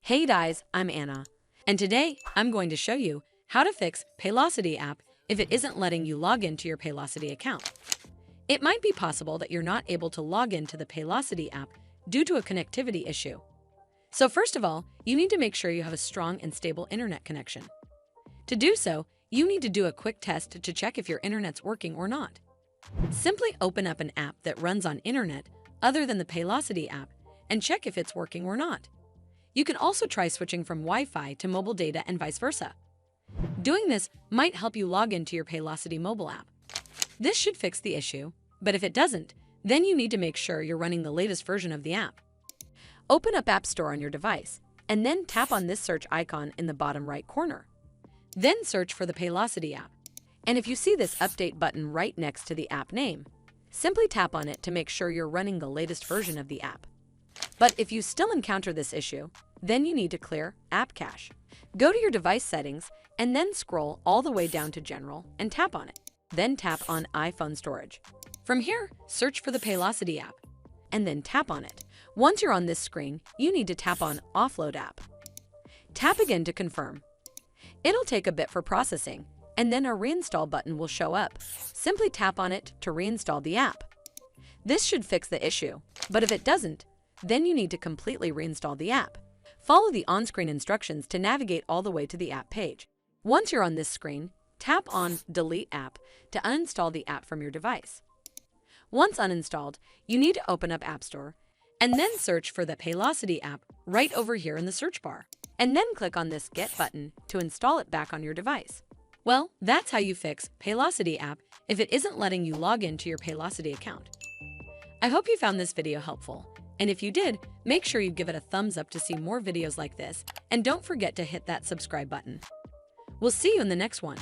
Hey guys, I'm Anna, and today I'm going to show you how to fix Paylocity app if it isn't letting you log into your Paylocity account. It might be possible that you're not able to log into the Paylocity app due to a connectivity issue. So first of all, you need to make sure you have a strong and stable internet connection. To do so, you need to do a quick test to check if your internet's working or not. Simply open up an app that runs on internet other than the Paylocity app and check if it's working or not. You can also try switching from Wi-Fi to mobile data and vice versa. Doing this might help you log into your Paylocity mobile app. This should fix the issue, but if it doesn't, then you need to make sure you're running the latest version of the app. Open up App Store on your device, and then tap on this search icon in the bottom right corner. Then search for the Paylocity app. And if you see this update button right next to the app name, simply tap on it to make sure you're running the latest version of the app. But if you still encounter this issue, then you need to clear App Cache. Go to your device settings and then scroll all the way down to General and tap on it. Then tap on iPhone Storage. From here, search for the Paylocity app and then tap on it. Once you're on this screen, you need to tap on Offload App. Tap again to confirm. It'll take a bit for processing, and then a reinstall button will show up. Simply tap on it to reinstall the app. This should fix the issue, but if it doesn't, then you need to completely reinstall the app. Follow the on-screen instructions to navigate all the way to the app page. Once you're on this screen, tap on Delete App to uninstall the app from your device. Once uninstalled, you need to open up App Store and then search for the Paylocity app right over here in the search bar, and then click on this Get button to install it back on your device. Well, that's how you fix Paylocity app if it isn't letting you log into your Paylocity account. I hope you found this video helpful. And if you did, make sure you give it a thumbs up to see more videos like this, and don't forget to hit that subscribe button. We'll see you in the next one.